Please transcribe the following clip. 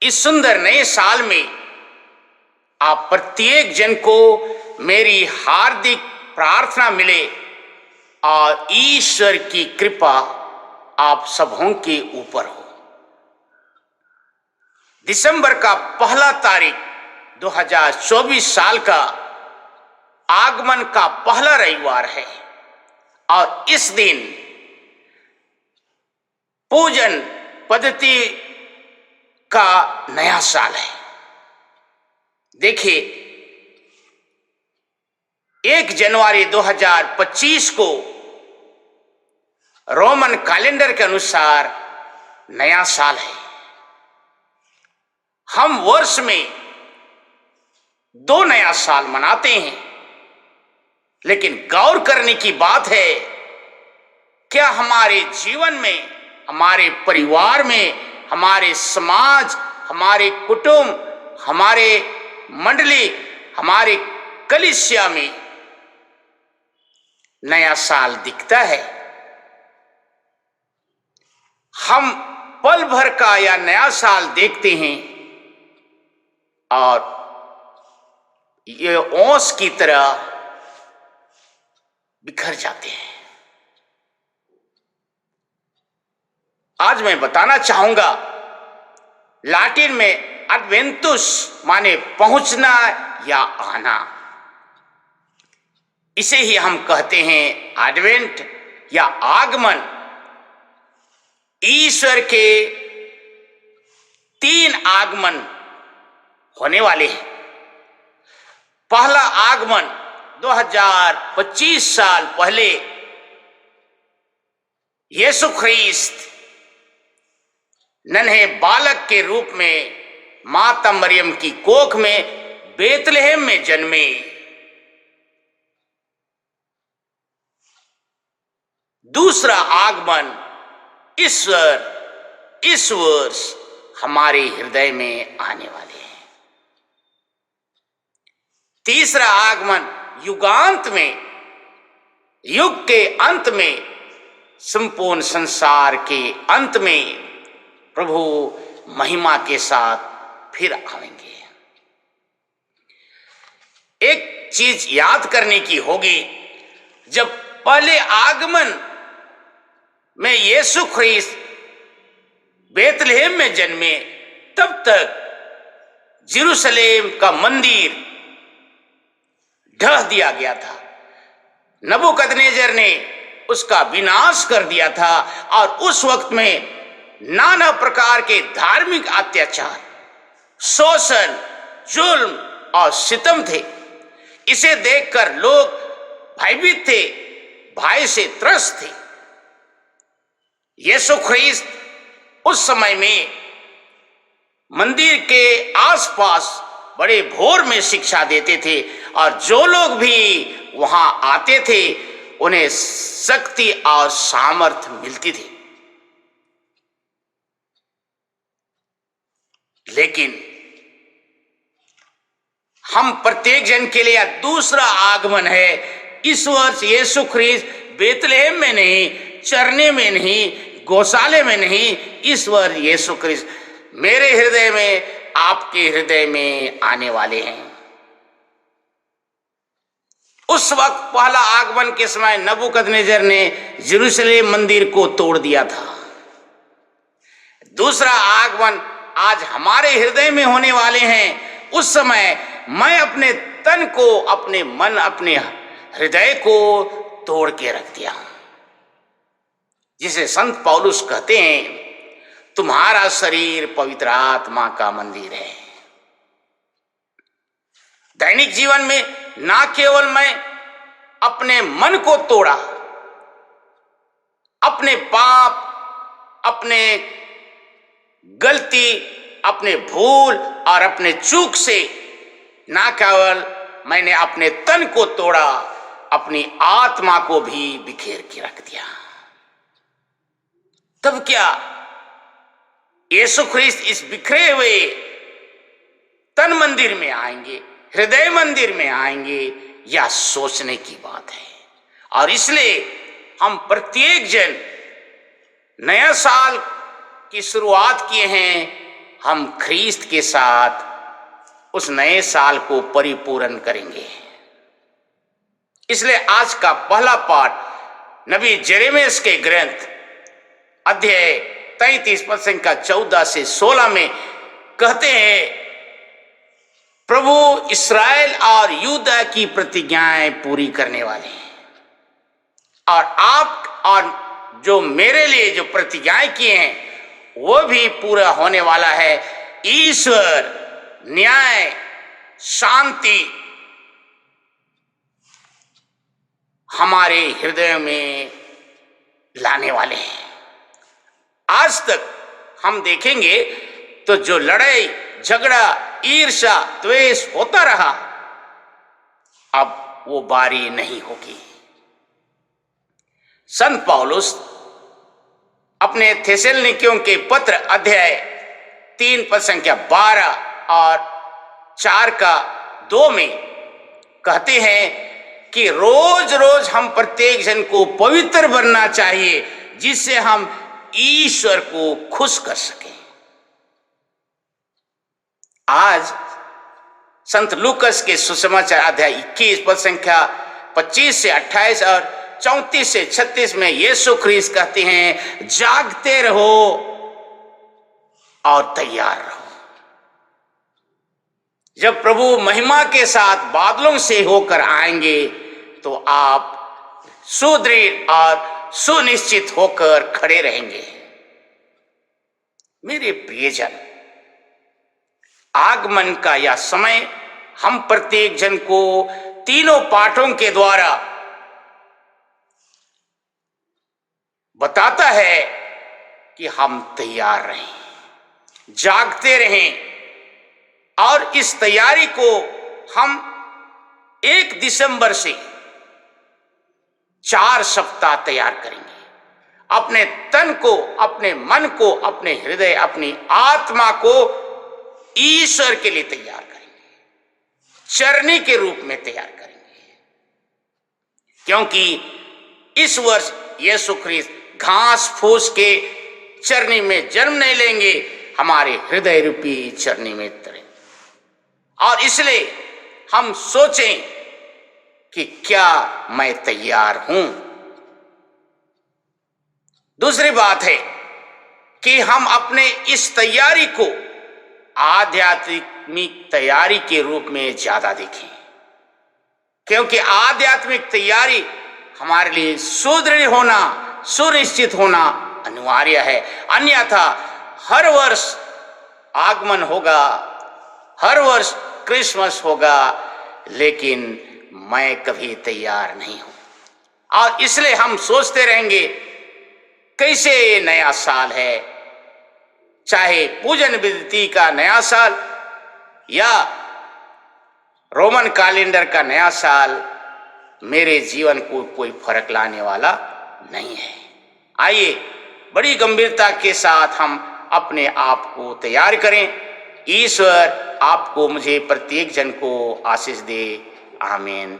इस सुंदर नए साल में आप प्रत्येक जन को मेरी हार्दिक प्रार्थना मिले और ईश्वर की कृपा आप सबों के ऊपर हो। दिसंबर का पहला तारीख 2024 साल का आगमन का पहला रविवार है और इस दिन पूजन पद्धति का नया साल है। देखिए, 1 जनवरी 2025 को रोमन कैलेंडर के अनुसार नया साल है। हम वर्ष में 2 नया साल मनाते हैं, लेकिन गौर करने की बात है, क्या हमारे जीवन में, हमारे परिवार में, हमारे समाज, हमारे कुटुंब, हमारे मंडली, हमारे कलीसिया में नया साल दिखता है? हम पल भर का या नया साल देखते हैं और ये ओस की तरह बिखर जाते हैं। आज मैं बताना चाहूंगा, लैटिन में एडवेंटुस माने पहुंचना या आना। इसे ही हम कहते हैं एडवेंट या आगमन। ईश्वर के 3 आगमन होने वाले हैं। पहला आगमन 2025 साल पहले यीशु ख्रीस्त नन्हे बालक के रूप में माता मरियम की कोख में बेतलहम में जन्मे। दूसरा आगमन इस वर्ष हमारे हृदय में आने वाले हैं। तीसरा आगमन युगांत में, युग के अंत में, संपूर्ण संसार के अंत में प्रभु महिमा के साथ फिर आएंगे। एक चीज याद करने की होगी, जब पहले आगमन में यीशु ख्रीस्त बेतलहम में जन्मे, तब तक यरूशलेम का मंदिर ढह दिया गया था। नबूकदनेस्सर ने उसका विनाश कर दिया था और उस वक्त में नाना प्रकार के धार्मिक अत्याचार, शोषण, जुल्म और सितम थे। इसे देखकर लोग भयभीत थे, भय से त्रस्त थे। यीशु ख्रीस्त उस समय में मंदिर के आसपास बड़े भोर में शिक्षा देते थे और जो लोग भी वहां आते थे उन्हें शक्ति और सामर्थ्य मिलती थी। लेकिन हम प्रत्येक जन के लिए दूसरा आगमन है। इस वर्ष यीशु ख्रीस्त बेतलहम में नहीं, चरने में नहीं, गौशाले में नहीं, इस वर्ष यीशु ख्रीस्त मेरे हृदय में, आपके हृदय में आने वाले हैं। उस वक्त पहला आगमन के समय नबूकदनेस्सर ने यरूशलेम मंदिर को तोड़ दिया था। दूसरा आगमन आज हमारे हृदय में होने वाले हैं। उस समय मैं अपने तन को, अपने मन, अपने हृदय को तोड़ के रख दिया हूं। जिसे संत पौलुस कहते हैं, तुम्हारा शरीर पवित्र आत्मा का मंदिर है। दैनिक जीवन में ना केवल मैं अपने मन को तोड़ा, अपने पाप, अपने गलती, अपने भूल और अपने चूक से ना केवल मैंने अपने तन को तोड़ा, अपनी आत्मा को भी बिखेर के रख दिया। तब क्या यीशु ख्रीस्त इस बिखरे हुए तन मंदिर में आएंगे, हृदय मंदिर में आएंगे? यह सोचने की बात है। और इसलिए हम प्रत्येक जन नया साल की शुरुआत किए हैं हम ख्रीस्त के साथ उस नए साल को परिपूर्ण करेंगे। इसलिए आज का पहला पाठ नबी यिर्मयाह के ग्रंथ अध्याय 33 पद संख्या 14 से 16 में कहते हैं, प्रभु इस्राएल और यूदा की प्रतिज्ञाएं पूरी करने वाले हैं, और आप और जो मेरे लिए जो प्रतिज्ञाएं किए हैं वो भी पूरा होने वाला है। ईश्वर न्याय शांति हमारे हृदय में लाने वाले हैं। आज तक हम देखेंगे तो जो लड़ाई झगड़ा ईर्ष्या द्वेष होता रहा, अब वो बारी नहीं होगी। संत पौलुस अपने थिस्सलुनीकियों के पत्र अध्याय 3 पद संख्या 12 और 4 का 2 में कहते हैं कि रोज रोज हम प्रत्येक जन को पवित्र बनना चाहिए, जिससे हम ईश्वर को खुश कर सकें। आज संत लूकस के सुसमाचार अध्याय 21 पद संख्या 25 से 28 और 34 से 36 में यीशु ख्रीस्त कहते हैं, जागते रहो और तैयार रहो। जब प्रभु महिमा के साथ बादलों से होकर आएंगे तो आप सुदृढ़ और सुनिश्चित होकर खड़े रहेंगे। मेरे प्रियजन, आगमन का यह समय हम प्रत्येक जन को तीनों पाठों के द्वारा बताता है कि हम तैयार रहें, जागते रहें, और इस तैयारी को हम 1 दिसंबर से 4 सप्ताह तैयार करेंगे। अपने तन को, अपने मन को, अपने हृदय, अपनी आत्मा को ईश्वर के लिए तैयार करेंगे, चरनी के रूप में तैयार करेंगे। क्योंकि इस वर्ष यीशु ख्रीस्त घास फूस के चरनी में जन्म नहीं लेंगे, हमारे हृदय रूपी चरनी में तरें। और इसलिए हम सोचें कि क्या मैं तैयार हूं। दूसरी बात है कि हम अपने इस तैयारी को आध्यात्मिक तैयारी के रूप में ज्यादा देखें, क्योंकि आध्यात्मिक तैयारी हमारे लिए सुदृढ़ होना, सुनिश्चित होना अनिवार्य है। अन्यथा हर वर्ष आगमन होगा, हर वर्ष क्रिसमस होगा, लेकिन मैं कभी तैयार नहीं हूं। और इसलिए हम सोचते रहेंगे कैसे ये नया साल है, चाहे पूजन विधि का नया साल या रोमन कैलेंडर का नया साल, मेरे जीवन को कोई फर्क लाने वाला नहीं है। आइए बड़ी गंभीरता के साथ हम अपने आप को तैयार करें। ईश्वर आपको, मुझे, प्रत्येक जन को आशीष दे। आमीन।